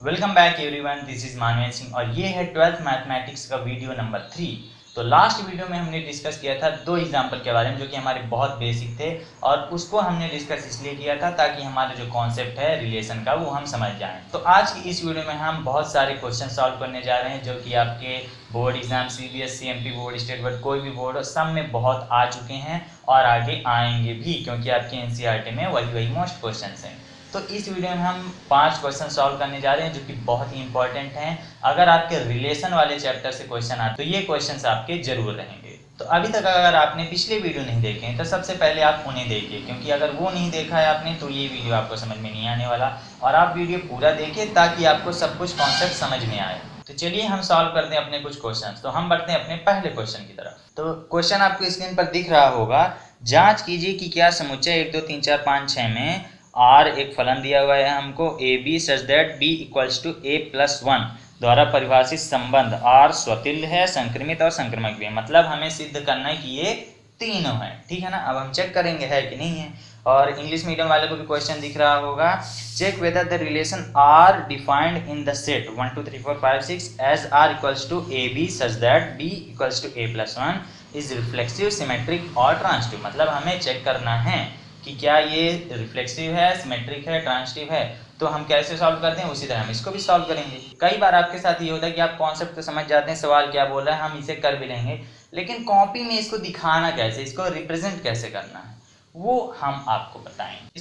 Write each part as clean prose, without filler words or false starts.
Welcome back everyone, this is Manvendra Singh और ये है 12th मैथमेटिक्स का वीडियो नंबर 3। तो लास्ट वीडियो में हमने डिस्कस किया था दो एग्जाम्पल के बारे में जो कि हमारे बहुत बेसिक थे और उसको हमने डिस्कस इसलिए किया था ताकि हमारा जो कॉन्सेप्ट है रिलेशन का वो हम समझ जाएं। तो आज की इस वीडियो में हम बहुत सारे क्वेश्चन सॉल्व करने जा रहे हैं जो कि आपके board exam CBSE, MP board, state board, कोई भी बोर्ड सब में बहुत आ चुके हैं और आगे आएंगे भी क्योंकि आपके एनसीईआरटी में वही मोस्ट क्वेश्चन हैं। तो इस वीडियो में हम 5 क्वेश्चन सॉल्व करने जा रहे हैं जो कि बहुत ही इंपॉर्टेंट हैं। अगर आपके रिलेशन वाले चैप्टर से क्वेश्चन आए तो ये क्वेश्चंस आपके जरूर रहेंगे। तो अभी तक अगर आपने पिछले वीडियो नहीं देखे हैं तो सबसे पहले आप उन्हें देखिए, क्योंकि अगर वो नहीं देखा है आपने तो ये वीडियो आपको समझ में नहीं आने वाला। और आप वीडियो पूरा देखिए ताकि आपको सब कुछ कॉन्सेप्ट समझ में आए। तो चलिए हम सॉल्व करते हैं अपने कुछ क्वेश्चन। तो हम बढ़ते हैं अपने पहले क्वेश्चन की तरफ। तो क्वेश्चन आपको स्क्रीन पर दिख रहा होगा। जांच कीजिए कि क्या समुच्चय 1 2 3 4 5 6 में R एक फलन दिया हुआ है हमको A B such that B equals to A plus 1 द्वारा परिभाषित संबंध R स्वतुल्य है, संक्रमित और संक्रमक भी है। मतलब हमें सिद्ध करना है कि ये तीनों है, ठीक है ना। अब हम चेक करेंगे है कि नहीं है। और इंग्लिश मीडियम वाले को भी क्वेश्चन दिख रहा होगा। Check whether the relation R defined in the set 1 2 3 4 5 6 as R equals to A B such that B equals to A plus 1 is reflexive, symmetric और ट्रांजिटिव। मतलब हमें चेक करना है कि क्या ये रिफ्लेक्सिव है, सिमेट्रिक है, ट्रांजिटिव है। तो हम कैसे सॉल्व करते हैं उसी तरह हम इसको भी सॉल्व करेंगे। कई बार आपके साथ ये होता है कि आप कॉन्सेप्ट तो समझ जाते हैं, सवाल क्या बोल रहा है, हम इसे कर भी लेंगे, लेकिन कॉपी में इसको दिखाना कैसे, इसको रिप्रेजेंट कैसे करना है वो हम आपको बताएंगे।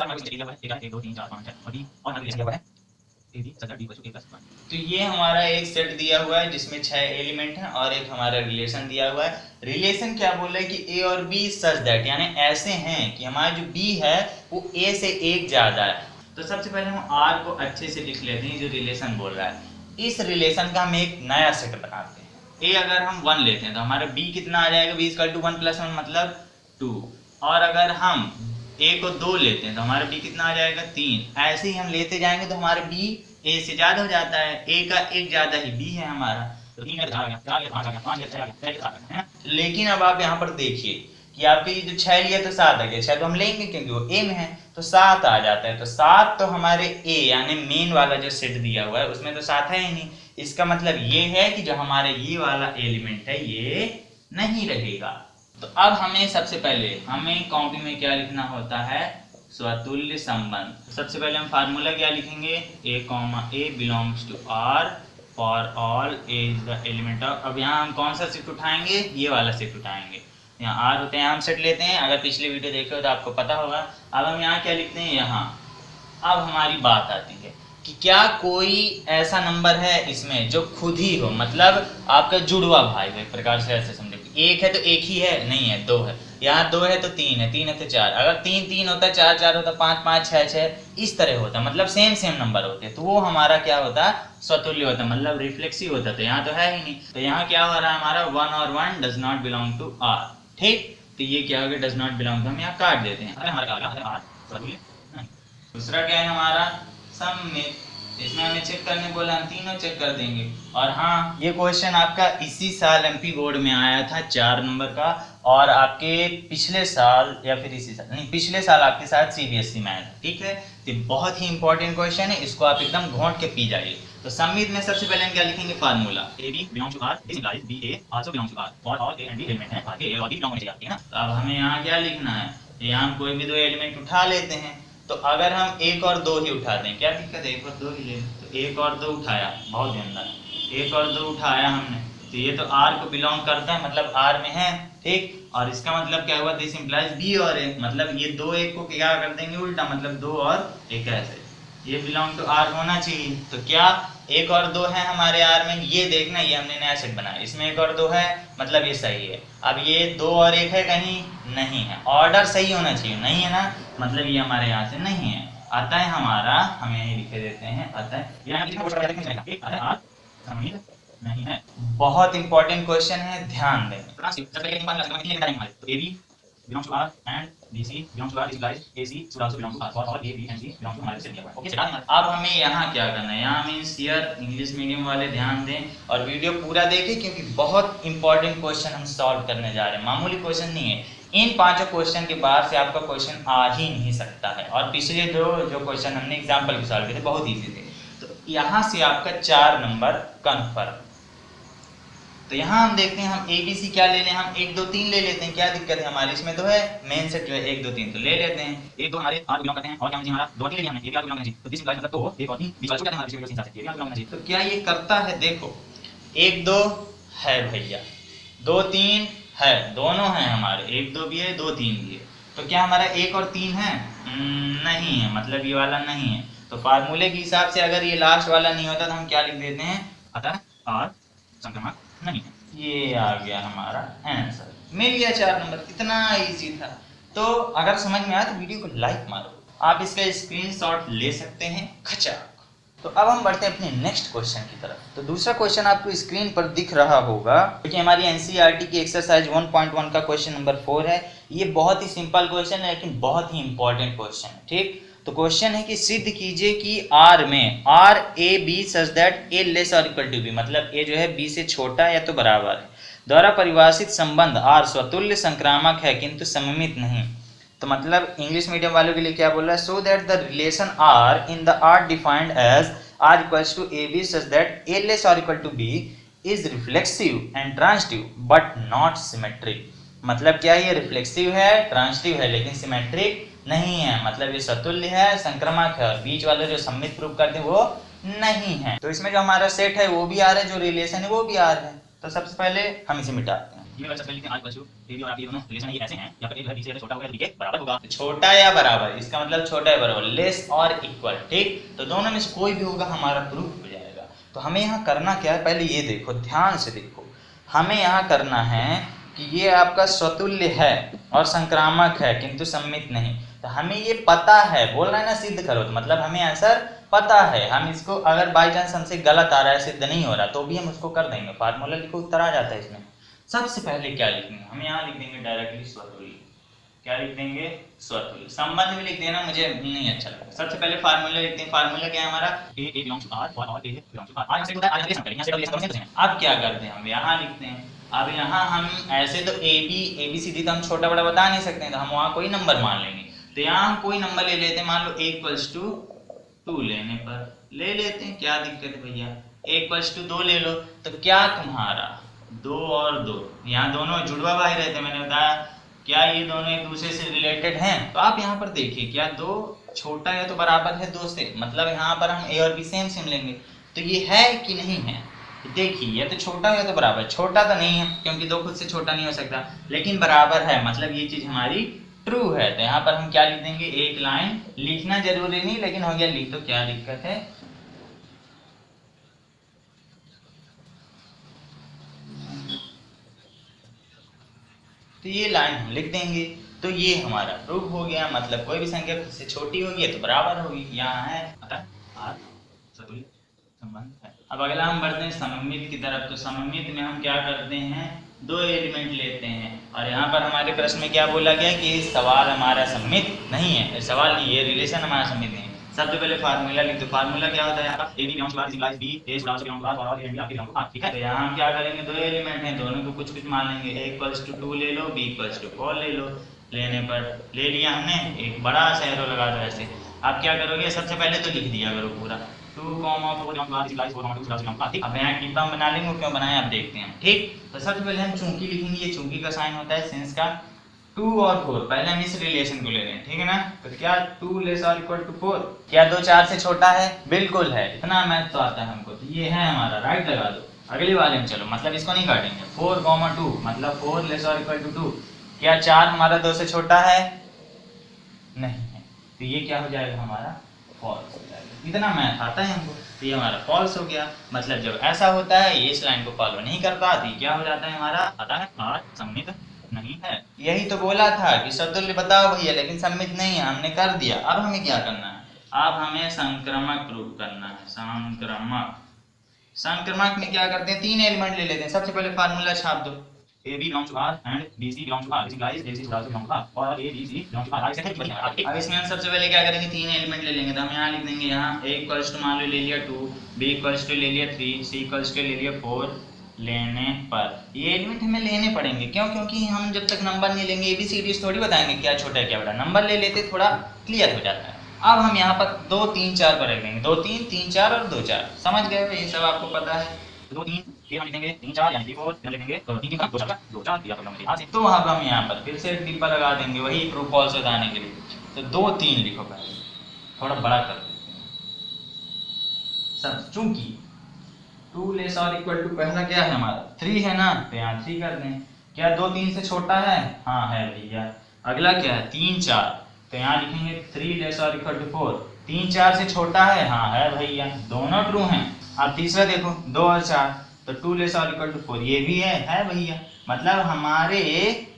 तो ये हमारा एक सेट दिया हुआ है जिसमें 6 एलिमेंट हैं और एक हमारा रिलेशन दिया हुआ है। रिलेशन क्या बोल रहा है कि ए और बी सच दैट, यानी ऐसे हैं कि हमारा जो बी है वो ए से एक ज्यादा है। तो सबसे पहले हम आर को अच्छे से लिख लेते हैं जो रिलेशन बोल रहा है। इस रिलेशन का हम एक नया सेट बनाते हैं। ए अगर हम 1 लेते हैं तो हमारा बी कितना आ जाएगा, बी इक्वल टू 1 प्लस 1 मतलब 2। और अगर हम ए को 2 लेते हैं तो हमारा बी कितना आ जाएगा 3। ऐसे ही हम लेते जाएंगे तो हमारा बी ए से ज्यादा हो जाता है। ए का एक ज्यादा ही बी है हमारा। तो लेकिन अब आप यहाँ पर देखिए कि आपके ये जो 6 लिया तो 7 आ गया। 6 तो हम लेंगे क्योंकि वो ए में है, तो 7 आ जाता है। तो 7 तो हमारे ए यानी मेन वाला जो सेट दिया हुआ है उसमें तो 7 है ही नहीं। इसका मतलब ये है कि जो हमारे ये वाला एलिमेंट है ये नहीं रहेगा। तो अब हमें सबसे पहले हमें कॉपी में क्या लिखना होता है, स्वतुल्य संबंध। सबसे पहले हम फार्मूला क्या लिखेंगे, A comma A belongs to R for all A is the element of. अब यहाँ हम कौन सा सेट उठाएंगे, ये वाला सेट उठाएंगे। यहाँ आर होते हैं, हम सेट लेते हैं। अगर पिछले वीडियो देखे हो तो आपको पता होगा। अब हम यहाँ क्या लिखते हैं, यहाँ। अब हमारी बात आती है कि क्या कोई ऐसा नंबर है इसमें जो खुद ही हो, मतलब आपका जुड़वा भाई है, एक प्रकार से ऐसे समझो। एक है तो एक ही है, नहीं है 2 है। यहाँ 2 है तो 3 है, 3 है तो 4। अगर 3 3 होता है, 4 4 होता, 5 5 6 6, इस तरह होता, मतलब सेम नंबर होते हैं। तो वो हमारा क्या होता, स्वतुल्य होता, मतलब रिफ्लेक्सिव होता। तो यहाँ तो है ही नहीं। तो यहाँ क्या हो रहा है हमारा 1 और 1 does not belong to R. ठीक, तो ये क्या हो गया, डज नॉट बिलोंग टू, हम यहाँ काट देते हैं। दूसरा क्या है हमारा सममित, इसमें हमें चेक करने बोला, हम तीनों चेक कर देंगे। और हाँ, ये क्वेश्चन आपका इसी साल एमपी बोर्ड में आया था 4 नंबर का, और आपके पिछले साल या फिर इसी साल नहीं, पिछले साल आपके साथ सीबीएसई में आया था। ठीक है, तो बहुत ही इंपॉर्टेंट क्वेश्चन है, इसको आप एकदम घोंट के पी जाइए। तो सममित में सबसे पहले हम क्या लिखेंगे, formula A B belongs to R is guys B A also belongs to R for all A and B element है, आगे ए और बी बिलोंग होने चाहिए ना। तो अब हमें यहाँ क्या लिखना है, यहाँ हम कोई भी 2 एलिमेंट उठा लेते हैं। तो अगर हम 1 और 2 ही उठा दें, क्या दिक्कत है, 1 और 2 ही ले। तो 1 और 2 उठाया, बहुत गंदा, 1 और 2 उठाया हमने, तो ये तो R को बिलोंग करता है, मतलब R में है। ठीक, और इसका मतलब क्या हुआ, दिस इंप्लाइज B और A, मतलब ये 2 1 को क्या कर देंगे उल्टा, मतलब 2 और 1 ऐसे, ये बिलोंग टू R होना चाहिए। तो क्या 1 और 2 है हमारे R में, ये देखना, ये हमने नया सेट बनाया, इसमें 1 और 2 है, मतलब ये सही है। अब ये 2 और 1 है, कहीं नहीं है, ऑर्डर सही होना चाहिए, नहीं है ना, मतलब ये हमारे यहाँ से नहीं है। अतः हमारा, हमें यही लिखे देते हैं, अतः नहीं है। बहुत इंपॉर्टेंट क्वेश्चन है, ध्यान दें। belongs to R and BC belongs to R is guys AC should also belong to R for all A B and C belong to हमारे सेट दिया हुआ है। ओके, अब हमें यहाँ क्या करना है, यहाँ हमें शेयर इंग्लिश मीडियम वाले ध्यान दें और वीडियो पूरा देखें क्योंकि बहुत इंपॉर्टेंट क्वेश्चन हम सॉल्व करने जा रहे हैं, मामूली क्वेश्चन नहीं है। इन 5 क्वेश्चन के बाद से आपका क्वेश्चन आ ही नहीं सकता है। और पिछले जो क्वेश्चन हमने एग्जाम्पल के सॉल्व किए थे बहुत ईजी थे। तो यहाँ से आपका 4 नंबर कन्फर्म। तो यहाँ हम देखते हैं, हम ABC क्या ले लें, हम 1 2 3 ले लेते हैं, क्या दिक्कत है हमारी, इसमें तो है मेन सेट जो है 1 2 3, तो ले लेते हैं। 1 2 हमारे R बिलोंग करते हैं, और क्या मुझे हमारा 2 ले लिया हमने, ये भी R बिलोंग करना चाहिए, तो दिस इम्प्लाइज मतलब 2 1 और 3 बीच वाला क्या है हमारा, इसमें ये भी R बिलोंग करना चाहिए। तो क्या ये करता है, देखो 1 2 है भैया, 2 3 है, दोनों हैं हमारे, 1 2 भी है 2 3 भी है, तो क्या हमारा 1 और 3 है, नहीं है, मतलब ये वाला नहीं है। तो फार्मूले के हिसाब से अगर ये लास्ट वाला नहीं होता तो हम क्या लिख देते हैं, अतः R संक्रमक नहीं है। ये आ गया हमारा आंसर, मिल गया 4 नंबर, इतना इजी था। तो अगर समझ में आया तो वीडियो को लाइक मारो, आप इसका स्क्रीनशॉट ले सकते हैं, खचाक। तो अब हम बढ़ते हैं अपने नेक्स्ट क्वेश्चन की तरफ। तो दूसरा क्वेश्चन आपको स्क्रीन पर दिख रहा होगा, क्योंकि हमारी एनसीईआरटी की एक्सरसाइज 1.1 का क्वेश्चन नंबर 4 है। ये बहुत ही सिंपल क्वेश्चन है लेकिन बहुत ही इंपॉर्टेंट क्वेश्चन है, ठीक। तो क्वेश्चन है कि सिद्ध कीजिए कि R में R A B सच दैट A लेस और इक्वल टू B, मतलब A जो है B से छोटा या तो बराबर है, द्वारा परिभाषित संबंध R स्वतुल्य संक्रामक है किंतु सममित नहीं। तो मतलब इंग्लिश मीडियम वालों के लिए क्या बोल रहा है, so that the relation R in the R defined as R equals to AB such that A less और equal to B is reflexive and transitive but not symmetric. मतलब क्या ये रिफ्लेक्सिव है, ट्रांजिटिव है, लेकिन सिमेट्रिक नहीं है, मतलब ये सतुल्य है, संक्रामक है, और बीच वाले जो सममित प्रूव करते हैं वो नहीं है। तो इसमें जो हमारा सेट है वो भी R है, जो रिलेशन है वो भी R है। तो सबसे पहले हम इसे मिटाते हैं। छोटा या बराबर, इसका मतलब छोटा या बराबर, लेस और इक्वल, ठीक। तो दोनों में से कोई भी होगा हमारा प्रूफ हो जाएगा। तो हमें यहाँ करना क्या है, पहले ये देखो, ध्यान से देखो, हमें यहाँ करना है कि ये आपका स्वतुल्य है और संक्रामक है किंतु सममित नहीं। तो हमें ये पता है, बोल रहा है ना सिद्ध करो, तो मतलब हमें आंसर पता है। हम इसको अगर बाई चांस हमसे गलत आ रहा है, सिद्ध नहीं हो रहा, तो भी हम उसको कर देंगे, फार्मूला लिखो उत्तर आ जाता है इसमें। सबसे पहले क्या लिखेंगे, हम यहाँ लिख देंगे डायरेक्टली स्वतुल्य। क्या लिख देंगे, स्वतुल्य। संबंध में लिख देना मुझे नहीं अच्छा लगता, सबसे पहले फार्मूला लिखते हैं। फार्मूला क्या है हमारा, A बिलोंग्स टू R और A बिलोंग्स टू R। आज से होता है, अब क्या करते हैं, हम यहाँ लिखते हैं। अब यहाँ हम ऐसे तो ABCD तो हम छोटा बड़ा बता नहीं सकते हैं, तो हम वहाँ कोई नंबर मान लेंगे। तो यहाँ हम कोई नंबर ले लेते हैं, मान लो A इक्वल्स टू 2 लेने पर ले लेते हैं, क्या दिक्कत है भैया। A इक्वल्स टू 2 ले लो, तो क्या तुम्हारा 2 और 2, यहाँ दोनों जुड़वा भाई रहते, मैंने बताया, क्या ये दोनों एक दूसरे से रिलेटेड हैं। तो आप यहाँ पर देखिए, क्या 2 छोटा या तो बराबर है 2 से, मतलब यहाँ पर हम A और B सेम सेम लेंगे, तो ये है कि नहीं है। देखिए या तो छोटा या तो बराबर, छोटा तो नहीं है क्योंकि 2 खुद से छोटा नहीं हो सकता, लेकिन बराबर है, मतलब ये चीज हमारी ट्रू है। तो यहाँ पर हम क्या लिख देंगे, एक लाइन, लिखना जरूरी नहीं लेकिन हो गया लिख, तो क्या दिक्कत है। तो ये लाइन हम लिख देंगे, तो ये हमारा प्रूफ हो गया, मतलब कोई भी संख्या खुद से छोटी होगी तो बराबर होगी, यहाँ है अतः R सतुल्य संबंध है। अब अगला हम बढ़ते हैं सममित की तरफ। तो सममित में हम क्या करते हैं, 2 एलिमेंट लेते हैं, और यहाँ पर हमारे प्रश्न में क्या बोला गया कि सवाल हमारा सममित नहीं है, सवाल नहीं, ये रिलेशन हमारा सममित नहीं है। सबसे पहले फार्मूला लिख दो। फार्मूला क्या होता है आपका, A B belongs to R implies B A belongs to R और A and B आपके बिलोंग टू R, ठीक है। तो यहाँ हम क्या करेंगे, 2 एलिमेंट हैं, दोनों को कुछ कुछ मान लेंगे। A इक्वल्स टू 2 ले लो, B इक्वल्स टू 4 ले लो, लेने पर ले लिया हमने, एक बड़ा सा एरो लगा दो ऐसे। आप क्या करोगे, सबसे पहले तो लिख दिया करो पूरा 2, 4 ठीक। अब यहाँ टीपा हम बना लेंगे, क्यों बनाए आप देखते हैं, ठीक। तो सबसे पहले हम चूंकि लिखेंगे, ये चूंकि का साइन होता है सेंस का। 2 और 4, पहले हम इस रिलेशन को ले रहे हैं, ठीक है ना। तो क्या 2 लेस और इक्वल टू 4, क्या 2 4 से छोटा है, बिल्कुल है, इतना मैथ तो आता है हमको। तो ये है हमारा, राइट लगा दो। अगली वाले में चलो, मतलब इसको नहीं काटेंगे, 4, 2 मतलब 4 लेस और इक्वल टू 2, क्या 4 हमारा 2 से छोटा है, नहीं है, तो ये क्या हो जाएगा हमारा, फॉल्स हो जाएगा। इतना मैथ आता है हमको, तो ये हमारा फॉल्स हो गया। मतलब जब ऐसा होता है, ये इस लाइन को फॉलो नहीं करता, तो क्या हो जाता है हमारा, अतः R सममित नहीं है। यही तो बोला था कि सतुल्य बताओ भैया, लेकिन सममित नहीं है, हमने कर दिया। अब हमें क्या करना है, अब हमें संक्रमक प्रूव करना है। संक्रमक में क्या करते हैं, 3 एलिमेंट ले लेते हैं। सबसे पहले फार्मूला छाप दो, AB belongs to R and BC belongs to R, which implies AC belongs to R और ABC belongs to R। अब इसमें हम सबसे पहले क्या करेंगे, 3 एलिमेंट ले लेंगे। तो हम यहाँ लिख देंगे, यहाँ A इक्वल्स टू मान लो ले लिया 2, B इक्वल्स टू ले लिया 3, C इक्वल्स टू ले लिया 4 लेने पर। ये एलिमेंट हमें लेने पड़ेंगे, क्यों, क्योंकि हम जब तक नंबर नहीं लेंगे ABCD थोड़ी बताएंगे क्या छोटा है क्या बड़ा। नंबर ले लेते थोड़ा क्लियर हो जाता है। अब हम यहाँ पर 2 3 4 पर रख देंगे, 2 3 3 4 और 2 4, समझ गए, ये सब आपको पता है। 2 3 फिर हम लिखेंगे 3 4 यानी 4 फिर लिखेंगे 3 3 2 4 2 4 दिया प्रॉब्लम यहाँ से। तो वहाँ पर हम यहाँ पर फिर से टिप्पा लगा देंगे वही ट्रू फॉल्स बताने के लिए। तो 2 3 लिखो पहले, थोड़ा बड़ा कर देते हैं सब, चूंकि 2 लेस और इक्वल टू पहला क्या है हमारा 3 है ना, तो यहाँ 3 कर दें। क्या 2 3 से छोटा है? हाँ है भैया। अगला क्या है 3 4, तो यहाँ लिखेंगे 3 लेस और इक्वल टू 4। 3 4 से छोटा है? हाँ है भैया, दोनों ट्रू हैं। अब तीसरा देखो 2 और 4, तो 2 लेस और इक्वल टू 4, ये भी है भैया। मतलब हमारे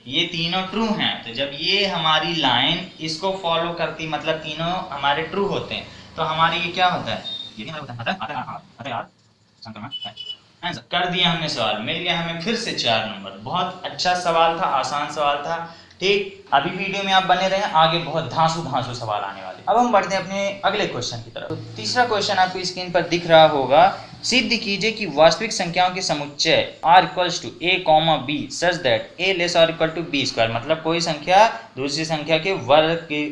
ये तीनों ट्रू हैं। तो जब ये हमारी लाइन इसको फॉलो करती, मतलब तीनों हमारे ट्रू होते हैं, तो हमारे ये क्या होता है, ये भी होता है यार आंसर कर दिया हमने, सवाल मिल गया हमें फिर से 4 नंबर। बहुत अच्छा सवाल था, आसान सवाल था। ठीक, अभी वीडियो में आप बने रहें, आगे बहुत धांसू धांसू सवाल आने वाले। अब हम बढ़ते हैं अपने अगले क्वेश्चन की तरफ। तो तीसरा क्वेश्चन आपको स्क्रीन पर दिख रहा होगा। सिद्ध कीजिए कि वास्तविक संख्याओं के समुच्चय r equals to a, b सच दैट a लेस और इक्वल टू b स्क्वायर, मतलब कोई संख्या दूसरी संख्या के वर्ग के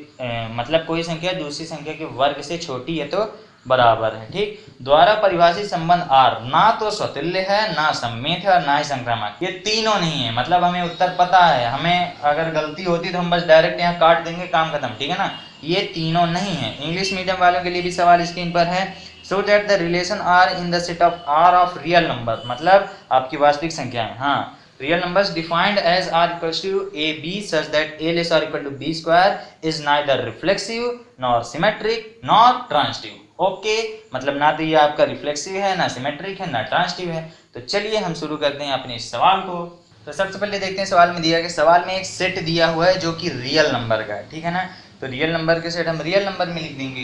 मतलब कोई संख्या दूसरी संख्या के वर्ग से छोटी है तो बराबर है। ठीक, द्वारा परिभाषित संबंध R ना तो स्वतुल्य है, ना सममित है और ना ही संक्रामक। ये तीनों नहीं है, मतलब हमें उत्तर पता है, हमें अगर गलती होती तो हम बस डायरेक्ट यहाँ काट देंगे, काम खत्म। ठीक है ना, ये तीनों नहीं है। इंग्लिश मीडियम वालों के लिए भी सवाल स्क्रीन पर है। So that the relation R in the set of R of real number, मतलब आपकी वास्तविक संख्याएं, हाँ real numbers defined as r equals to a b such that a less or equal to b square is neither reflexive nor symmetric nor transitive। Okay, मतलब ना तो ये आपका रिफ्लेक्सिव है, ना सिमेट्रिक है, ना ट्रांजिटिव है। तो चलिए हम शुरू करते हैं अपने इस सवाल को। तो सबसे पहले देखते हैं सवाल में दिया गया, सवाल में एक सेट दिया हुआ है जो कि रियल नंबर का है। ठीक है ना, तो रियल नंबर के सेट हम रियल नंबर में लिख देंगे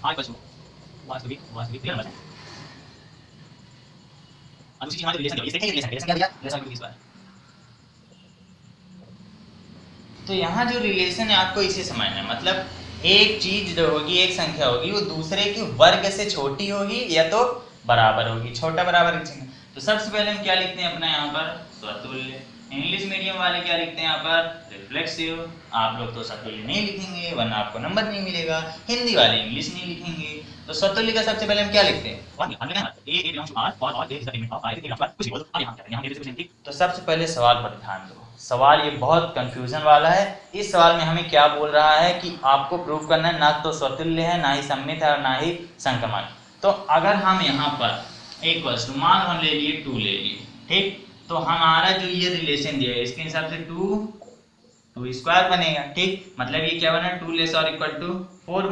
वास्तविक रियल नंबर है। तो यहाँ जो रिलेशन है आपको इसे समझना है, मतलब एक चीज जो होगी, एक संख्या होगी, वो दूसरे के वर्ग से छोटी होगी या तो बराबर होगी, छोटा बराबर की संख्या। तो सबसे पहले हम क्या लिखते हैं अपना यहाँ पर स्वतुल्य। इंग्लिश मीडियम वाले क्या लिखते हैं यहाँ पर रिफ्लेक्सिव। आप लोग तो स्वतुल्य नहीं लिखेंगे वरना आपको नंबर नहीं मिलेगा। हिंदी वाले इंग्लिश नहीं लिखेंगे। तो स्वतुल्य का सबसे पहले हम क्या लिखते हैं, तो सबसे पहले सवाल पर ध्यान दो। सवाल ये बहुत कंफ्यूजन वाला है। इस सवाल में हमें क्या बोल रहा है कि आपको प्रूव करना है ना तो स्वतुल्य है, ना ही सममित है और ना ही संक्रमण। तो अगर हम यहाँ पर इक्वल्स टू मान हम ले लिए 2 ले लिए, ठीक, तो हमारा जो ये रिलेशन दिया है इसके हिसाब से 2 स्क्वायर बनेगा। ठीक, मतलब ये क्या बना 2 लेस और इक्वल टू 4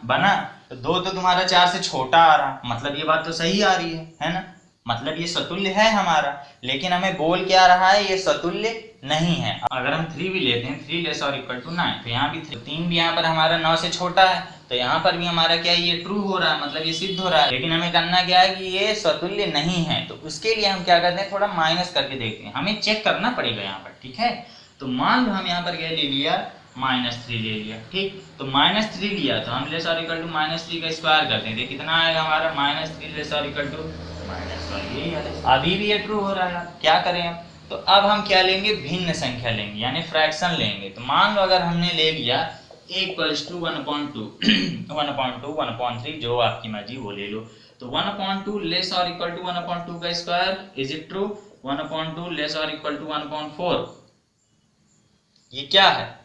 बना। तो 2 तो तुम्हारा 4 से छोटा आ रहा, मतलब ये बात तो सही आ रही है ना, मतलब ये स्वतुल्य है हमारा। लेकिन हमें बोल क्या रहा है, ये स्वतुल्य नहीं है। अगर हम 3 भी लेते हैं 3 लेस और इक्वल टू 9, तो यहाँ भी 3 भी यहाँ पर हमारा 9 से छोटा है, तो यहाँ पर भी हमारा क्या है, ये ट्रू हो रहा है, मतलब ये सिद्ध हो रहा है। लेकिन हमें करना क्या है कि ये स्वतुल्य नहीं है। तो उसके लिए हम क्या करते हैं, थोड़ा माइनस करके देखते हैं, हमें चेक करना पड़ेगा यहाँ पर। ठीक है, तो मान लो हम यहाँ पर क्या ले लिया -3 ले लिया। ठीक, तो -3 लिया तो हम लेस और इक्वल टू -3 का स्क्वायर करते हैं, कितना आएगा हमारा -3 लेस और इक्वल टू -1। यही है, अभी भी ये ट्रू हो रहा है। क्या करें हम, तो अब हम क्या लेंगे, भिन्न संख्या लेंगे, यानी फ्रैक्शन लेंगे। तो मान लो अगर हमने ले लिया इक्वल्स टू 1/2 1/2 1/3, जो आपकी मर्जी वो ले लो। तो 1/2 लेस और इक्वल टू 1/2 का square, is it true. 1/2 less और इक्वल टू 1/4, ये क्या है,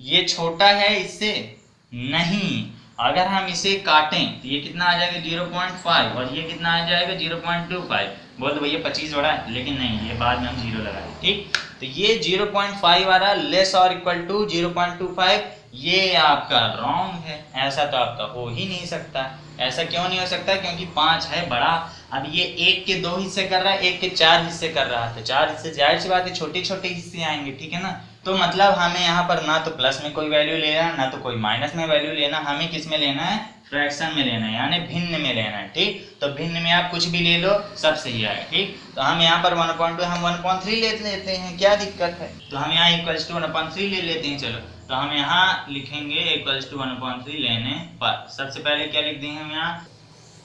ये छोटा है इससे नहीं। अगर हम इसे काटें तो ये कितना आ जाएगा 0.5, और ये कितना आ जाएगा 0.25। बोल दो भैया 25 बड़ा है, लेकिन नहीं, ये बाद में हम 0 लगाएंगे। ठीक, तो ये 0.5 आ रहा, लेस और इक्वल टू 0.25, ये आपका रॉन्ग है। ऐसा तो आपका हो ही नहीं सकता। ऐसा क्यों नहीं हो सकता, क्योंकि 5 है बड़ा। अब ये 1 के 2 हिस्से कर रहा है, 1 के 4 हिस्से कर रहा है, तो 4 हिस्से जाहिर सी बात है छोटे छोटे हिस्से आएंगे। ठीक है ना, तो मतलब हमें यहाँ पर ना तो प्लस में कोई वैल्यू लेना, ना तो कोई माइनस में वैल्यू लेना, हमें किस में लेना है, फ्रैक्शन में लेना है, यानी भिन्न में लेना है। ठीक, तो भिन्न में आप कुछ भी ले लो, सब सही आएगा। ठीक, तो हम यहाँ पर 1/2 हम 1/3 ले लेते हैं, क्या दिक्कत है। तो हम यहाँ इक्वल्स टू 1/3 ले लेते हैं। चलो, तो हम यहाँ लिखेंगे इक्वल्स टू 1/3 लेने पर सबसे पहले क्या लिख देंगे हम यहाँ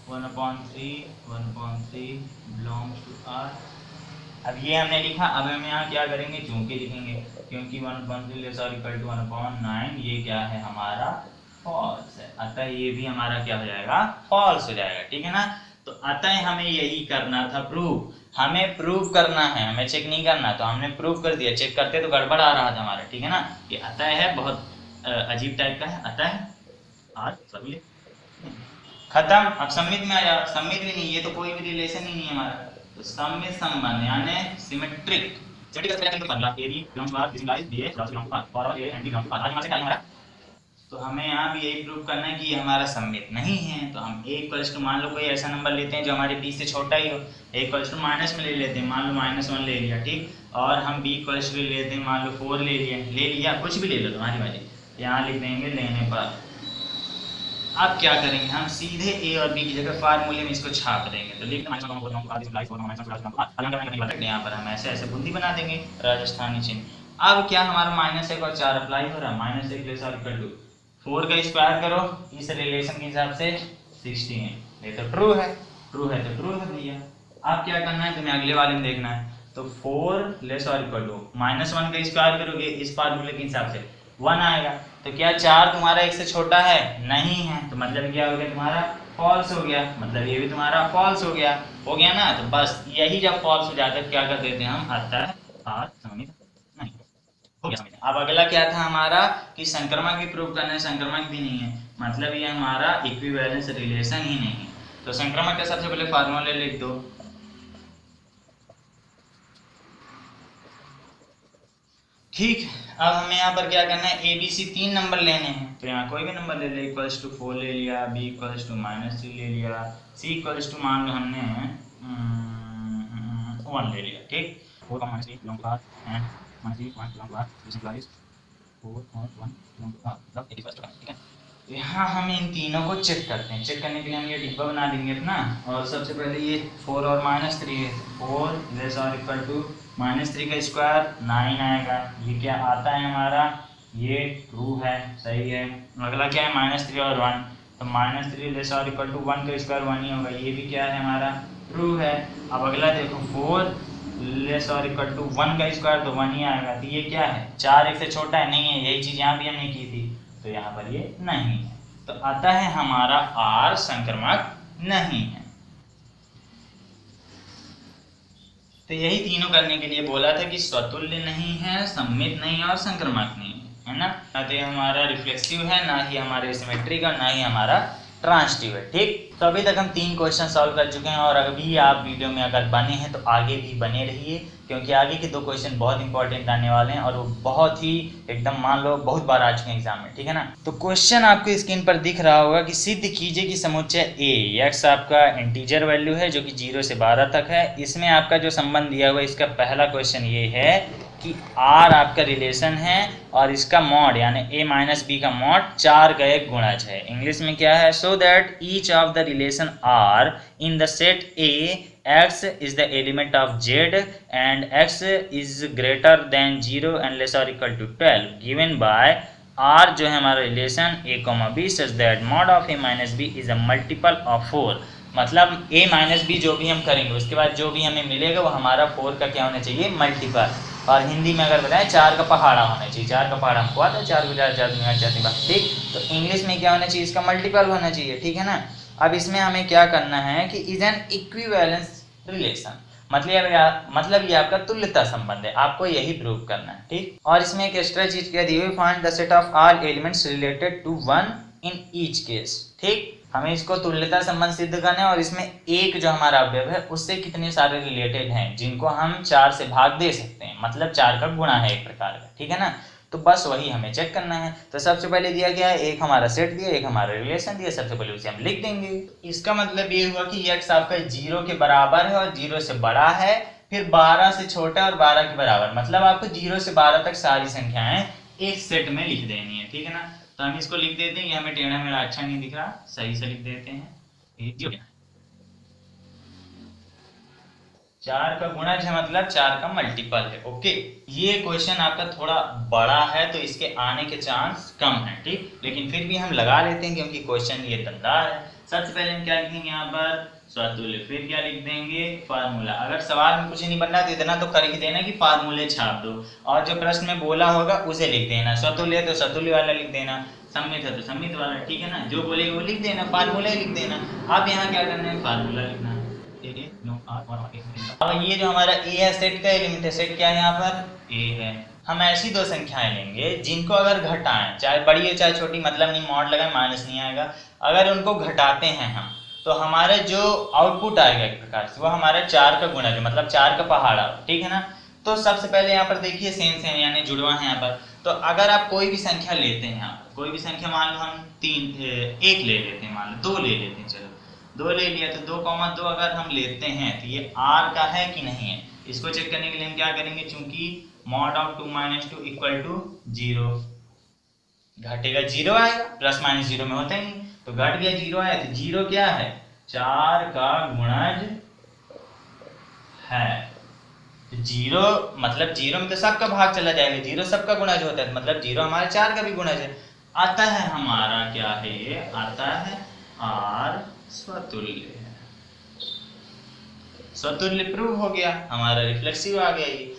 1/3 बिलोंग्स टू R। अब ये हमने लिखा, अब हम यहाँ क्या करेंगे, चूंकि लिखेंगे, क्योंकि 1/3 लेस और इक्वल टू 1/9, ये क्या है हमारा फॉल्स है, अतः ये भी हमारा क्या हो जाएगा, फॉल्स हो जाएगा, ठीक है ना। तो अतः हमें यही करना था, प्रूव, हमें प्रूव करना है, हमें चेक नहीं करना, तो हमने प्रूव कर दिया, चेक करते तो गड़बड़ आ रहा था हमारा, ठीक है ना। ये अतः है, बहुत अजीब टाइप का है, अतः है आज सभी खत्म। अब सम्मित में आ जाओ, सम्मित भी नहीं, ये तो कोई भी रिलेशन ही नहीं है हमारा, तो सम्मित संबंध यानी सिमेट्रिक तो हमें यहाँ भी यही प्रूव करना है कि ये हमारा सम्मित नहीं है। तो हम a इक्वल्स टू, मान लो कोई ऐसा नंबर लेते हैं जो हमारे b से छोटा ही हो, a इक्वल्स टू माइनस में ले लेते हैं, मान लो -1 ले लिया, ठीक। और हम b इक्वल्स टू लेते हैं, मान लो 4 ले लिया, कुछ भी ले लो तुम्हारी मर्जी, यहाँ लिख देंगे लेने पर। अब क्या करेंगे, हम सीधे a और b की जगह फार्मूले में इसको छाप देंगे, तो लिख यहाँ पर हम ऐसे ऐसे बूंदी बना देंगे राजस्थानी चिन्ह। अब क्या हमारा -1 और 4 अप्लाई हो रहा है, -1 लेस और इक्वल टू 4 का स्क्वायर करो, इस रिलेशन के हिसाब से 16, ये तो ट्रू है, ट्रू है तो ट्रू है भैया। अब क्या करना है तुम्हें, अगले वाले में देखना है, तो 4 लेस और इक्वल टू -1 का स्क्वायर करोगे, इस फार्मूले के हिसाब से 1 आएगा। तो क्या 4 तुम्हारा 1 से छोटा है, नहीं है, तो मतलब क्या हो गया तुम्हारा, फॉल्स हो गया, मतलब ये भी तुम्हारा फॉल्स हो गया ना। तो बस यही जब फॉल्स हो जाता है क्या कर देते हैं हम, अतः आज सम्मित नहीं हो गया। अब अगला क्या था हमारा कि संक्रमण भी प्रूव करना है, संक्रमण भी नहीं है, मतलब ये हमारा इक्विवेलेंस रिलेशन ही नहीं है। तो संक्रमण का सबसे पहले फार्मूले लिख दो, ठीक। अब हमें यहाँ पर क्या करना है, ए बी सी 3 नंबर लेने हैं, तो यहाँ कोई भी नंबर ले ले, इक्वल्स टू 4 ले लिया, बी इक्वल्स टू -3 ले लिया, सी इक्वल्स टू मान लो हमने 1 ले लिया, ठीक। 4 और 3 belong to R and -3 point belong to R, this implies 4 और 1 बिलोंग टू R, मतलब 81, ठीक है। तो यहाँ हम इन तीनों को चेक करते हैं, चेक करने के लिए हम ये डिब्बा बना देंगे अपना, और सबसे पहले ये 4 और -3 है, 4 लेस और इक्वल टू -3 का स्क्वायर 9 आएगा, ये क्या आता है हमारा, ये ट्रू है, सही है। अगला क्या है, -3 और 1, तो -3 लेस और इक्वल टू 1 का स्क्वायर 1 ही होगा, ये भी क्या है हमारा, ट्रू है। अब अगला देखो 4 लेस और इक्वल टू 1 का स्क्वायर तो 1 ही आएगा, तो ये क्या है, 4 1 से छोटा है, नहीं है, यही चीज़ यहाँ भी हमने की थी, तो यहाँ पर ये नहीं है, तो अतः हमारा R संक्रमक नहीं है। तो यही तीनों करने के लिए बोला था कि स्वतुल्य नहीं है, सम्मित नहीं और संक्रमक नहीं है ना। ना तो ये हमारा रिफ्लेक्सिव है, ना ही हमारे सिमेट्रिक और ना ही हमारा ट्रांसटिव है, ठीक। तो अभी तक हम 3 क्वेश्चन सॉल्व कर चुके हैं, और अभी आप वीडियो में अगर बने हैं तो आगे भी बने रहिए, क्योंकि आगे के 2 क्वेश्चन बहुत इंपॉर्टेंट आने वाले हैं, और वो बहुत ही एकदम मान लो बहुत बार आ चुके हैं एग्जाम में, ठीक है ना। तो क्वेश्चन आपको स्क्रीन पर दिख रहा होगा कि सिद्ध कीजिए कि समुच्चय ए, एक्स आपका इंटीजर वैल्यू है जो कि 0 से 12 तक है, इसमें आपका जो संबंध दिया हुआ है, इसका पहला क्वेश्चन ये है कि R आपका रिलेशन है और इसका मॉड यानी a माइनस बी का मॉड 4 का एक गुणज है। इंग्लिश में क्या है, so that each of the relation R in the set A x is the element of Z and x is greater than 0 and less or equal to 12 given by R जो है हमारा relation a, b such that mod of a minus b is a multiple of 4। मतलब a minus B जो भी हम करेंगे उसके बाद जो भी हमें मिलेगा वो हमारा 4 का क्या होना चाहिए, मल्टीपल। और हिंदी में अगर बताएं 4 का पहाड़ा होना चाहिए, 4 का पहाड़ा हमको आता है, 4 को 4 बात, ठीक। तो इंग्लिश में क्या होना चाहिए, इसका मल्टीपल होना चाहिए, ठीक है ना। अब इसमें हमें क्या करना है कि इज एन इक्विवेलेंस रिलेशन, मतलब ये आपका तुल्यता संबंध है, आपको यही प्रूव करना है, ठीक। और इसमें एक एक्स्ट्रा चीज क्या दी हुई, find the set of all elements related to 1 in each case, ठीक। हमें इसको तुल्यता संबंध सिद्ध करना है, और इसमें एक जो हमारा अवयव है उससे कितने सारे रिलेटेड हैं जिनको हम 4 से भाग दे सकते हैं, मतलब 4 का गुणा है एक प्रकार का, ठीक है ना। तो बस वही हमें चेक करना है। तो सबसे पहले दिया गया है, एक हमारा सेट दिया, एक हमारा रिलेशन दिया, सबसे पहले उसे हम लिख देंगे। इसका मतलब ये हुआ कि x आपका 0 के बराबर है और 0 से बड़ा है, फिर 12 से छोटा और 12 के बराबर, मतलब आपको 0 से 12 तक सारी संख्याएं एक सेट में लिख देनी है, ठीक है ना। तो हम इसको लिख देते हैं, ये हमें टेढ़ा मेढ़ा अच्छा नहीं दिख रहा, सही से लिख देते हैं, ये 4 का गुणज है, मतलब 4 का मल्टीपल है, ओके। ये क्वेश्चन आपका थोड़ा बड़ा है तो इसके आने के चांस कम है, ठीक, लेकिन फिर भी हम लगा लेते हैं क्योंकि क्वेश्चन ये दमदार है। सबसे पहले हम क्या लिखेंगे यहाँ पर, स्वतुल्य, फिर क्या लिख देंगे, फार्मूला। अगर सवाल में कुछ नहीं बनना तो इतना तो कर ही देना कि फार्मूले छाप दो, और जो प्रश्न में बोला होगा उसे लिख देना, स्वतुल्य तो स्वतुल्य वाला लिख देना, सम्मित है तो सम्मित वाला, ठीक है ना, जो बोलेगा वो लिख देना, फार्मूला लिख देना। अब यहाँ क्या करना है, फार्मूला लिखना है। अब ये जो हमारा ए है सेट का एलिमेंट है, सेट क्या है यहाँ पर ए है। हम ऐसी दो संख्याएं लेंगे जिनको अगर घटाएं, चाहे बड़ी है चाहे छोटी, मतलब नहीं, मॉड लगाए माइनस नहीं आएगा, अगर उनको घटाते हैं हम तो हमारे जो आउटपुट आएगा एक प्रकार से वो हमारा 4 का गुणज है, मतलब 4 का पहाड़ा, ठीक है ना। तो सबसे पहले यहाँ पर देखिए सेम सेम यानी जुड़वा है यहाँ पर। तो अगर आप कोई भी संख्या लेते हैं, यहाँ कोई भी संख्या मान लो हम 1 ले लेते हैं, मान लो 2 ले लेते हैं, चलो 2 ले लिया तो 2,2 अगर हम लेते हैं तो ये r का है कि नहीं है, इसको चेक करने के लिए हम क्या करेंगे, चूंकि मॉड ऑफ 2 - 2 इक्वल टू 0, घटेगा 0 आएगा, प्लस माइनस 0 में होता ही नहीं, तो घट गया 0 आया, तो 0 क्या है, 4 का गुणज है। 0 मतलब 0 में तो सबका भाग चला जाएगा, 0 सबका गुणज होता है, मतलब 0 हमारे 4 का भी गुणज है। आता है हमारा क्या है, आता है r स्वतुल्य है, स्वतुल्य प्रूव हो गया, हमारा रिफ्लेक्सिव आ गया। ये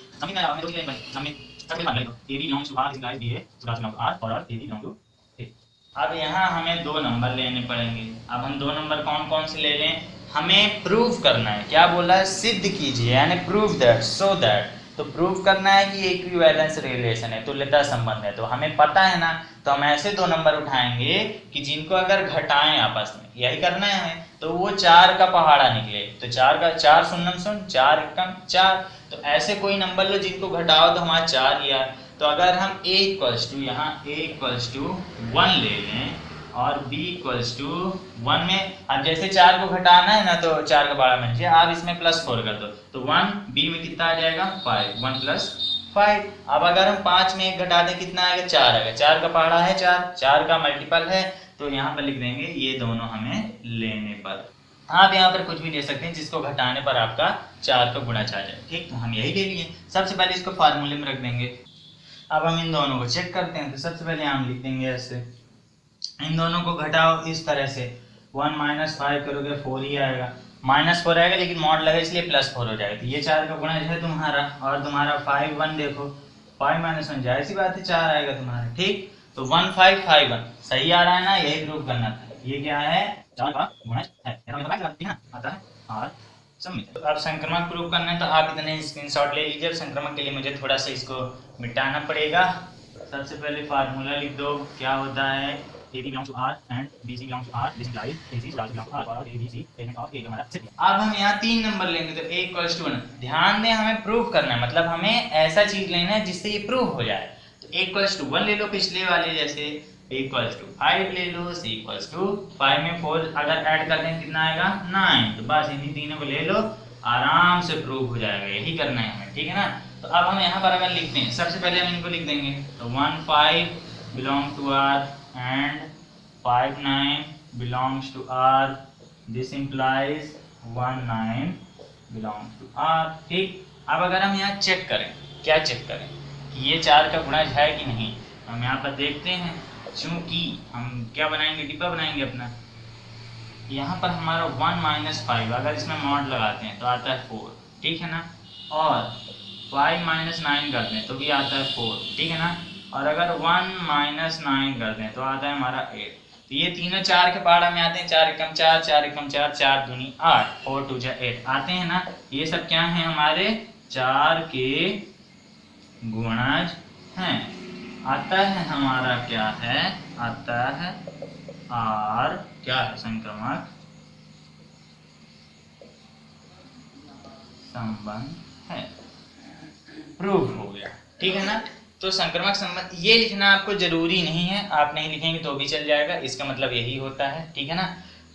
अब यहाँ हमें 2 नंबर लेने पड़ेंगे। अब हम 2 नंबर कौन कौन से ले लें, हमें प्रूव करना है, क्या बोला है, सिद्ध कीजिए, यानी प्रूव दैट, सो दैट। तो प्रूव करना है कि इक्विवेलेंस रिलेशन है, तुल्यता संबंध है, तो हमें पता है ना, तो हम ऐसे 2 नंबर उठाएंगे कि जिनको अगर घटाएं आपस में, यही करना है हमें, तो वो 4 का पहाड़ा निकले। तो 4 का 4 शून्यम शून्य, 4 एकम 4, तो ऐसे कोई नंबर लो जिनको घटाओ तो हमारा 4 ही आए। तो अगर हम a इक्वल्स टू यहाँ a इक्वल्स टू 1 ले लें और b इक्वल्स टू 1 में, अब जैसे 4 को घटाना है ना तो 4 का पहाड़ा बन जाए, आप इसमें +4 कर दो तो 1, b में कितना आ जाएगा 5, 1 + 5। अब अगर हम 5 में 1 घटा दें कितना आएगा, 4 आएगा, 4 का पहाड़ा है 4, 4 का मल्टीपल है, तो यहाँ पर लिख देंगे ये दोनों हमें लेने पर। आप यहाँ पर कुछ भी ले सकते हैं जिसको घटाने पर आपका 4 का गुणज आ जाए, ठीक, तो हम यही ले लिए। सबसे पहले इसको फार्मूले में रख देंगे। अब हम इन दोनों को चेक करते हैं, तो सबसे पहले हम लिख देंगे ऐसे, इन दोनों को घटाओ इस तरह से, 1 - 5 करोगे 4 ही आएगा, -4 आएगा लेकिन मॉड लगा इसलिए +4 हो जाएगा, तो ये 4 का गुणज है तुम्हारा। और तुम्हारा 5 1 देखो, 5 - 1 जाहिर सी बात है 4 आएगा तुम्हारा, ठीक, तो 1 5 5 1 सही आ रहा है ना, यही प्रूव करना था। ये क्या है, 4 का गुणज है, आता है और सम्मित। तो अब संक्रमण प्रूव करना है तो आप इतने स्क्रीनशॉट ले लीजिए। संक्रमण के लिए मुझे थोड़ा सा इसको मिटाना पड़ेगा। सबसे पहले फार्मूला लिख दो, क्या होता है, AB belongs to R and BC belongs to R, this implies AC belongs to R और ABC element of A हमारा सेट। अब हम यहाँ 3 नंबर लेंगे तो A equals to 1, ध्यान दें हमें प्रूव करना है, मतलब हमें ऐसा चीज लेना है जिससे ये प्रूव हो जाए। तो A equals to 1 ले लो पिछले वाले जैसे, A equals to 5 ले लो, C equals to 5 में 4 अगर ऐड कर दें कितना आएगा 9, तो बस इन्हीं तीनों को ले लो, आराम से प्रूव हो जाएगा, यही करना है हमें, ठीक है ना। तो अब हम यहाँ पर अगर लिखते हैं, सबसे पहले हम इनको लिख देंगे, तो 1 5 belong to R and 5 9 belongs to R, this implies 1 9 belongs to R, ठीक। अब अगर हम यहाँ चेक करें, क्या चेक करें कि ये 4 का गुणज है कि नहीं, हम यहाँ पर देखते हैं, चूंकि हम क्या बनाएंगे, डिब्बा बनाएंगे अपना, यहाँ पर हमारा 1 - 5 अगर इसमें मॉड लगाते हैं तो आता है 4, ठीक है ना, और 5 - 9 कर दें तो भी आता है 4, ठीक है ना, और अगर 1 - 9 कर दें तो आता है हमारा 8। तो ये तीनों 4 के पहाड़ा में आते हैं, 4 एकम 4, 4 एकम 4, 4 दूनी 8, 4 2 8 आते हैं ना, ये सब क्या है हमारे 4 के गुणज हैं। आता है हमारा क्या है, आता है R, क्या है, संक्रमक संबंध है, प्रूव हो गया, ठीक है ना। तो संक्रमक संबंध ये लिखना आपको जरूरी नहीं है, आप नहीं लिखेंगे तो भी चल जाएगा, इसका मतलब यही होता है, ठीक है ना।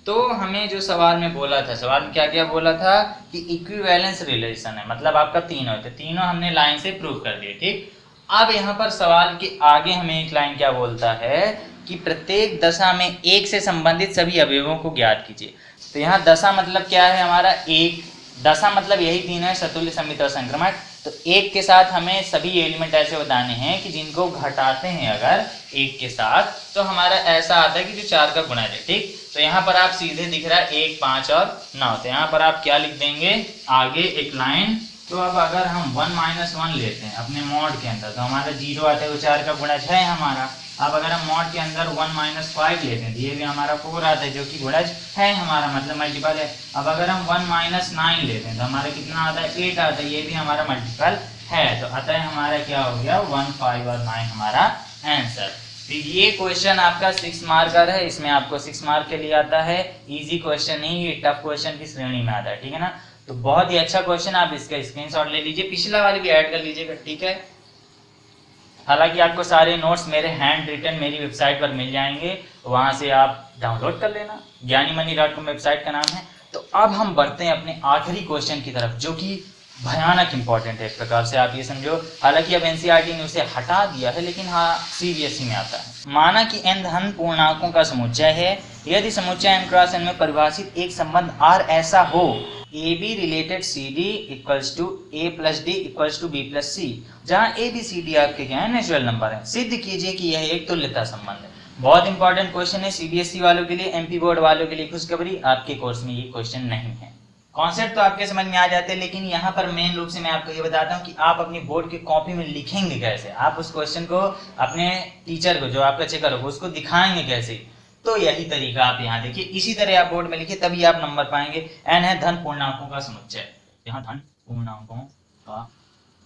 तो हमें जो सवाल में बोला था, सवाल में क्या क्या बोला था कि इक्विवेलेंस रिलेशन है, मतलब आपका तीनों थे, तीनों हमने लाइन से प्रूव कर दिए, ठीक। अब यहाँ पर सवाल के आगे हमें एक लाइन क्या बोलता है कि प्रत्येक दशा में 1 से संबंधित सभी अवयवों को ज्ञात कीजिए। तो यहाँ दशा मतलब क्या है हमारा, 1, दशा मतलब यही तीन है, सतुल्य, सम्मित और संक्रमक। तो 1 के साथ हमें सभी एलिमेंट ऐसे बताने हैं कि जिनको घटाते हैं अगर 1 के साथ तो हमारा ऐसा आता है कि जो 4 का गुणज है, ठीक। तो यहाँ पर आप सीधे दिख रहा है 1 5 और 9, तो यहाँ पर आप क्या लिख देंगे, आगे एक लाइन। तो अब अगर हम 1 - 1 लेते हैं अपने मॉड के अंदर तो हमारा 0 आता है, वो 4 का गुणज है हमारा, अब अगर हम मॉड के अंदर 1 - 5 लेते हैं तो ये भी हमारा 4 आता है, जो कि गुणज है हमारा, मतलब मल्टीपल है। अब अगर हम 1 - 9 लेते हैं तो हमारा कितना आता है, 8 आता है, ये भी हमारा मल्टीपल है। तो अतः हमारा क्या हो गया, 1, 5 और 9 हमारा आंसर। तो ये क्वेश्चन आपका 6 मार्क का है, इसमें आपको 6 मार्क के लिए आता है। इजी क्वेश्चन नहीं, ये टफ क्वेश्चन की श्रेणी में आता है, ठीक है ना। तो बहुत ही अच्छा क्वेश्चन, आप इसका स्क्रीनशॉट ले लीजिए, पिछला वाले भी ऐड कर लीजिएगा, ठीक है। हालांकि आपको सारे नोट्स मेरे हैंड रिटन मेरी वेबसाइट पर मिल जाएंगे, वहां से आप डाउनलोड कर लेना, ज्ञानीमनी.com वेबसाइट का नाम है। तो अब हम बढ़ते हैं अपने आखिरी क्वेश्चन की तरफ, जो कि भयानक इंपॉर्टेंट है एक प्रकार से, आप ये समझो। हालांकि अब एनसीईआरटी ने उसे हटा दिया है, लेकिन हाँ सीबीएसई में आता है। माना कि n धन पूर्णांकों का समुच्चय है, यदि समुच्चय n क्रॉस n में परिभाषित एक संबंध R ऐसा हो, A B related C D equals to A plus D equals to B plus C, जहाँ ए बी सी डी आपके क्या है, नेचुरल नंबर है, सिद्ध कीजिए कि यह एक तुल्यता संबंध है। बहुत इंपॉर्टेंट क्वेश्चन है सीबीएसई वालों के लिए, एमपी बोर्ड वालों के लिए खुशखबरी, आपके कोर्स में ये क्वेश्चन नहीं है। कॉन्सेप्ट तो आपके समझ में आ जाते हैं, लेकिन यहाँ पर मेन रूप से मैं आपको ये बताता हूँ कि आप अपनी बोर्ड की कॉपी में लिखेंगे कैसे, आप उस क्वेश्चन को अपने टीचर को, जो आपका चेकर होगा, उसको दिखाएंगे कैसे। तो यही तरीका आप यहाँ देखिए, इसी तरह आप बोर्ड में लिखिए, तभी आप नंबर पाएंगे। एन है धन पूर्णांकों का समुच्चय, यहाँ धन पूर्णांकों का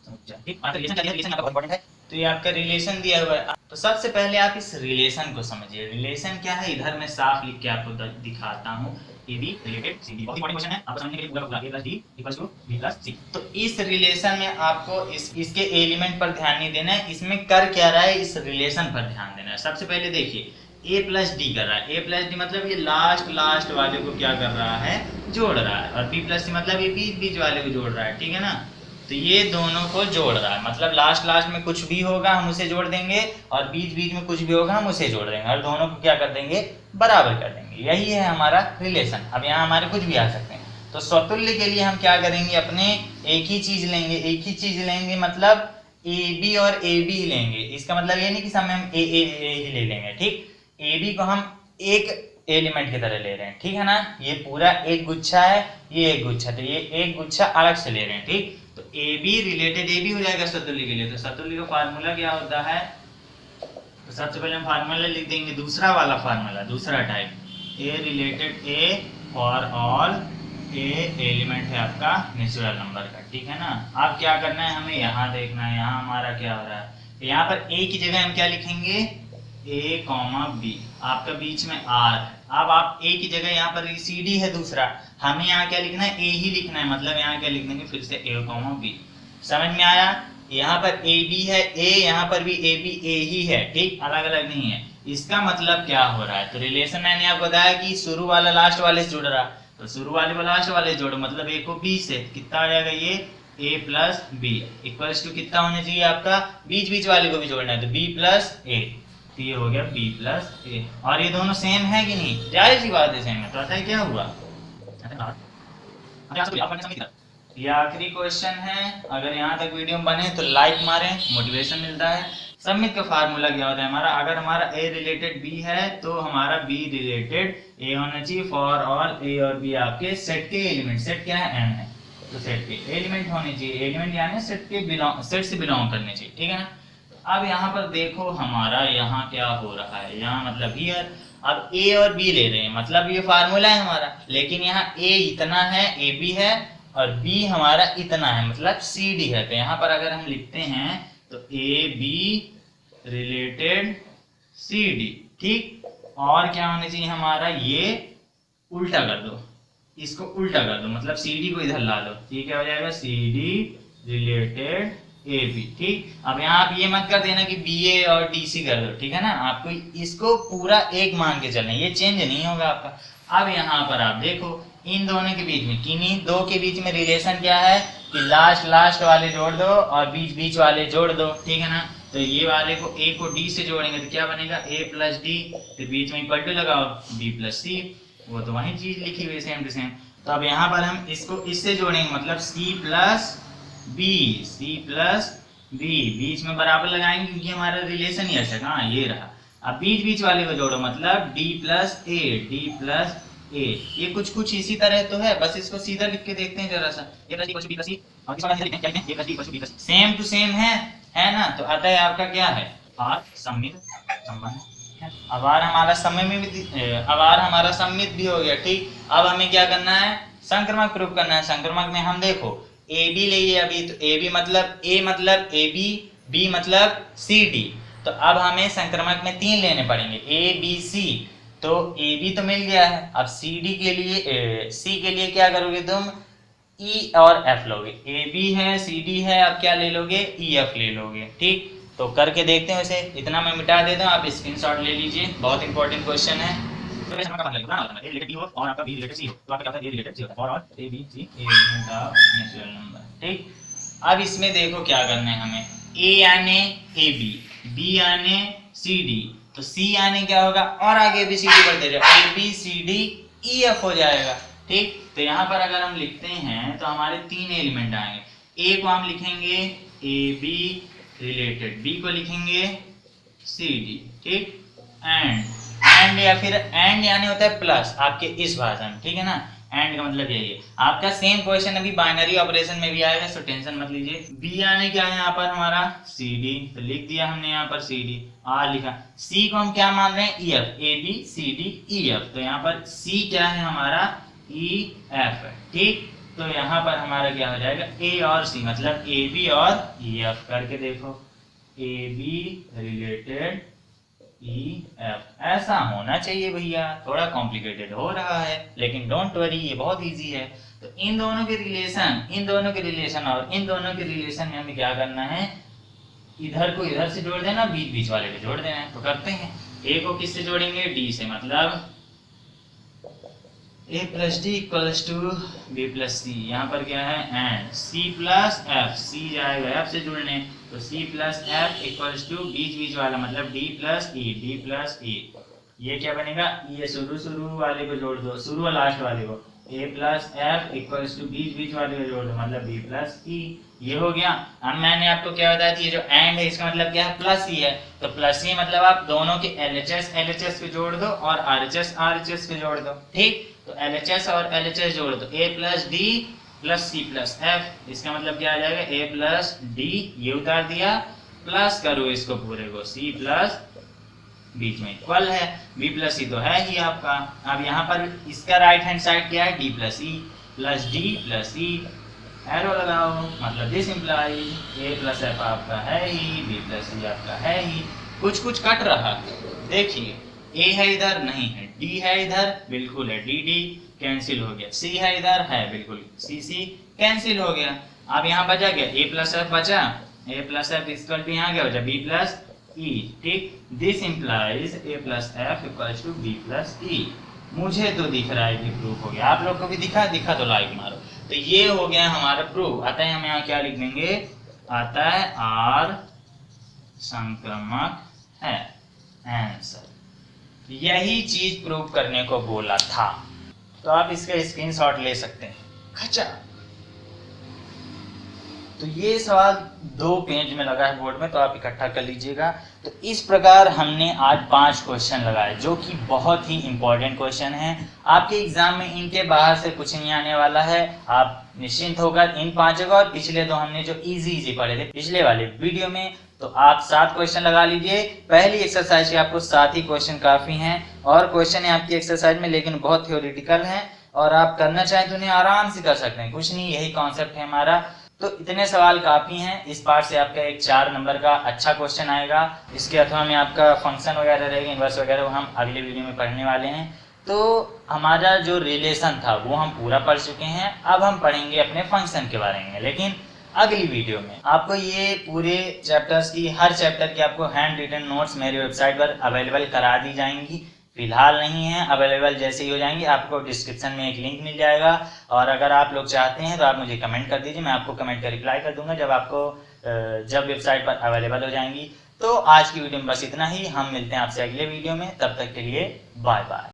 समुच्चय, ठीक। रिलेशन बहुत इंपॉर्टेंट है, तो ये आपका रिलेशन दिया हुआ है। तो सबसे पहले आप इस रिलेशन को समझिए। रिलेशन क्या है, इधर मैं साफ लिख के आपको दिखाता हूँ। AB रिलेटेड CD, बहुत इंपॉर्टेंट क्वेश्चन है, आपको समझने के लिए पूरा A + D = B + C। तो इस रिलेशन में आपको इसके एलिमेंट पर ध्यान नहीं देना है, इसमें कर क्या रहा है, इस रिलेशन पर ध्यान देना है। सबसे पहले देखिए A + D कर रहा है, A + D मतलब ये लास्ट वाले को क्या कर रहा है, जोड़ रहा है, और B + C मतलब ये बीच वाले को जोड़ रहा है, ठीक है ना। तो ये दोनों को जोड़ रहा है, मतलब लास्ट में कुछ भी होगा हम उसे जोड़ देंगे, और बीच में कुछ भी होगा हम उसे जोड़ देंगे, और दोनों को क्या कर देंगे, बराबर कर देंगे। यही है हमारा रिलेशन। अब यहाँ हमारे कुछ भी आ सकते हैं। तो स्वतुल्य के लिए हम क्या करेंगे, अपने एक ही चीज लेंगे, मतलब ए बी और ए बी लेंगे। इसका मतलब ये नहीं कि समय हम ए ही ले लेंगे, ठीक। ए बी को हम एक एलिमेंट की तरह ले रहे हैं, ठीक है ना। ये पूरा एक गुच्छा है, ये एक गुच्छा, तो ये एक गुच्छा अलग से ले रहे हैं, ठीक। तो A B related A B हो जाएगा स्वतुल्य के लिए। तो स्वतुल्य का फार्मूला क्या होता है, तो सबसे पहले हम फार्मूला लिख देंगे, दूसरा वाला फार्मूला, दूसरा type, A related A for all A element है आपका नेचुरल नंबर का, ठीक है ना। अब क्या करना है, हमें यहाँ देखना है, यहाँ हमारा क्या हो रहा है, यहाँ पर ए की जगह हम क्या लिखेंगे, ए कॉमा बी, आपका बीच में आर। अब आप ए की जगह यहाँ पर सी डी है दूसरा, हमें यहाँ क्या लिखना है, ए ही लिखना है, मतलब यहाँ क्या लिख देंगे फिर से ए कॉमा बी। समझ में आया। यहाँ पर ए बी है, ए यहाँ पर भी ए बी ए ही है, ठीक, अलग अलग नहीं है। इसका मतलब क्या हो रहा है, तो रिलेशन मैंने आपको बताया कि शुरू वाला लास्ट वाले से जुड़ रहा, तो शुरू वाले को लास्ट वाले जोड़ो, मतलब ए को बी से, कितना आ जाएगा ये a plus B equals to कितना होना चाहिए आपका, बीच वाले को भी जोड़ना है, तो b प्लस ए, तो ये हो गया b प्लस ए। और ये दोनों सेम है कि नहीं, जाहिर सी बात है सेम है। तो आता है क्या हुआ, ये आखिरी क्वेश्चन है। अगर यहाँ तक वीडियो बने तो लाइक मारें, मोटिवेशन मिलता है। समित का फार्मूला क्या होता है हमारा, अगर हमारा a रिलेटेड b है तो हमारा b रिलेटेड a होना चाहिए फॉर ऑल a और b आपके सेट के एलिमेंट, सेट क्या है n है, तो सेट के एलिमेंट होने चाहिए, एलिमेंट यानी सेट से बिलोंग करने चाहिए, ठीक है ना। अब यहाँ पर देखो हमारा यहाँ क्या हो रहा है, यहाँ मतलब हियर, अब a और b ले रहे हैं, मतलब ये फार्मूला है हमारा, लेकिन यहाँ a इतना है, a b है, और b हमारा इतना है, मतलब c d है। तो यहाँ पर अगर हम लिखते हैं तो A B related C D, ठीक। और क्या होना चाहिए हमारा, ये उल्टा कर दो, इसको उल्टा कर दो, मतलब सी डी को इधर ला दो, ये क्या हो जाएगा, C D related A B, ठीक। अब यहाँ आप ये मत कर देना कि बी ए और डी सी कर दो, ठीक है ना, आपको इसको पूरा एक मान के चलना, ये चेंज नहीं होगा आपका। अब यहाँ पर आप देखो इन दोनों के बीच में, किन्हीं दो के बीच में रिलेशन क्या है कि लास्ट वाले जोड़ दो और बीच वाले जोड़ दो, ठीक है ना। तो ये वाले को a को d से जोड़ेंगे तो क्या बनेगा, a प्लस डी, फिर बीच में इक्वल टू लगाओ b प्लस सी, वो तो वही चीज लिखी हुई सेम टू सेम। तो अब यहाँ पर हम इसको इससे जोड़ेंगे, मतलब c प्लस बी, बीच में बराबर लगाएंगे क्योंकि हमारा रिलेशन ही ऐसा, हाँ ये रहा। अब बीच वाले को जोड़ो, मतलब d प्लस ए, ये कुछ इसी तरह तो है, बस इसको सीधा लिख के देखते हैं जरा सा, ये प्लस b प्लस सी, और इस वाला लिखते हैं क्या लिखते हैं, ये plus b plus b plus same to same है ना। तो आता है आपका क्या है आर सममित संबंध है। अब आर हमारा सममित भी हो गया। ठीक, अब हमें क्या करना है, संक्रमक प्रूफ करना है। संक्रमक में हम देखो ए बी ले लिए अभी, तो ए बी मतलब ए मतलब ए बी, बी मतलब सी डी। तो अब हमें संक्रमक में 3 लेने पड़ेंगे, ए बी सी। तो ए बी तो मिल गया है, अब सी डी के लिए सी के लिए क्या करोगे तुम, ई और एफ लोगे। ए बी है, सी डी है, अब क्या ले लोगे, ई एफ ले लोगे। ठीक, तो करके देखते हैं उसे। इतना मैं मिटा देता हूँ, आप स्क्रीनशॉट ले लीजिए, बहुत इंपॉर्टेंट क्वेश्चन है। ठीक, अब इसमें देखो क्या करना है हमें, ए यानी ए बी, बी यानी सी डी, तो सी यानी क्या होगा, और आगे बी सी डी बढ़ते जाओ, A B C D E F हो जाएगा। ठीक, तो यहाँ पर अगर हम लिखते हैं तो हमारे 3 एलिमेंट आएंगे। ए को हम लिखेंगे ए बी रिलेटेड, बी को लिखेंगे सी डी। ठीक, एंड या फिर एंड यानी होता है प्लस आपके इस भाषा में, ठीक है ना। एंड का मतलब यही है। आपका सेम क्वेश्चन अभी बाइनरी ऑपरेशन में भी आएगा, सो टेंशन मत लीजिए। बी यानी क्या है यहाँ पर हमारा सी डी, तो लिख दिया हमने यहाँ पर सी डी, आर लिखा। सी को हम क्या मान रहे हैं, E F, A B C D E F, तो यहाँ पर सी क्या है हमारा ई एफ है। ठीक, तो यहाँ पर हमारा क्या हो जाएगा, ए और सी मतलब ए बी और ई एफ। करके देखो, ए बी रिलेटेड ई एफ, ऐसा होना चाहिए भैया। थोड़ा कॉम्प्लिकेटेड हो रहा है लेकिन डोंट वरी, ये बहुत इजी है। तो इन दोनों के रिलेशन और इन दोनों के रिलेशन में हमें क्या करना है, इधर को इधर से जोड़ देना, बीच बीच वाले को जोड़ देना है। तो करते हैं, ए को किससे जोड़ेंगे, डी से, मतलब A plus D equals to B plus C. यहाँ पर क्या है, and C plus F, C जाएगा एफ से जुड़ने, तो C plus F equals to बीच बीच वाला मतलब डी प्लस ई। ये क्या बनेगा, ये शुरू वाले को जोड़ दो, शुरू और लास्ट वाले को, ए प्लस एफ इक्वल्स टू बीच बीच वाले को जोड़ दो मतलब बी प्लस ई। ये हो गया। अब मैंने आपको क्या बताया था, ये जो एंड है इसका मतलब क्या है, प्लस ई है। तो प्लस ई मतलब आप दोनों के एलएचएस को जोड़ दो और आरएचएस को जोड़ दो। ठीक, तो एलएचएस और एलएचएस जोड़ दो, A plus D plus C plus F, इसका मतलब क्या आ जाएगा, ए प्लस डी, ये उतार दिया, प्लस करो इसको पूरे को, सी प्लस बीच में इक्वल है, बी प्लस सी तो है ही आपका। अब यहाँ पर इसका राइट हैंड साइड क्या है, D plus E plus D plus E, arrow लगाओ, मतलब this implies A plus F आपका है ही, बी प्लस सी आपका है ही। कुछ कुछ कट रहा, देखिए ए है इधर, नहीं है, डी है इधर, बिल्कुल है, डी डी कैंसिल हो गया, सी है इधर, है बिल्कुल, सी सी कैंसिल हो गया। अब यहाँ बचा गया ए प्लस एफ बचा, A plus F equal to यहाँ क्या हो जाए, बी प्लस ई। ठीक, this implies A plus F equals to B plus E. मुझे तो दिख रहा है कि प्रूफ हो गया, आप लोग को भी दिखा तो लाइक मारो। तो ये हो गया हमारा प्रूफ। आता है हम यहाँ क्या लिख देंगे, आता है आर संक्रमक है, आंसर। यही चीज प्रूव करने को बोला था, तो आप इसका स्क्रीनशॉट ले सकते हैं, खचा। तो ये सवाल 2 पेज में लगा है बोर्ड में, तो आप इकट्ठा कर लीजिएगा। तो इस प्रकार हमने आज 5 क्वेश्चन लगाए जो कि बहुत ही इंपॉर्टेंट क्वेश्चन हैं। आपके एग्जाम में इनके बाहर से कुछ नहीं आने वाला है, आप निश्चिंत होकर इन 5 का, और पिछले 2 हमने जो इजी पढ़े थे पिछले वाले वीडियो में, तो आप 7 क्वेश्चन लगा लीजिए। पहली एक्सरसाइज के आपको 7 ही क्वेश्चन काफी हैं, और क्वेश्चन है आपकी एक्सरसाइज में लेकिन बहुत थ्योरेटिकल हैं, और आप करना चाहें तो उन्हें आराम से कर सकते हैं, कुछ नहीं, यही कॉन्सेप्ट है हमारा। तो इतने सवाल काफी हैं। इस पार्ट से आपका एक 4 नंबर का अच्छा क्वेश्चन आएगा। इसके अथवा में आपका फंक्शन वगैरह रहेगा, इन्वर्स वगैरह, वो हम अगले वीडियो में पढ़ने वाले हैं। तो हमारा जो रिलेशन था वो हम पूरा पढ़ चुके हैं, अब हम पढ़ेंगे अपने फंक्शन के बारे में, लेकिन अगली वीडियो में। आपको ये पूरे चैप्टर्स की, हर चैप्टर की आपको हैंड रिटन नोट्स मेरी वेबसाइट पर अवेलेबल करा दी जाएंगी। फिलहाल नहीं है अवेलेबल, जैसे ही हो जाएंगे आपको डिस्क्रिप्शन में एक लिंक मिल जाएगा, और अगर आप लोग चाहते हैं तो आप मुझे कमेंट कर दीजिए, मैं आपको कमेंट का रिप्लाई कर दूंगा जब वेबसाइट पर अवेलेबल हो जाएंगी। तो आज की वीडियो में बस इतना ही, हम मिलते हैं आपसे अगले वीडियो में, तब तक के लिए बाय बाय।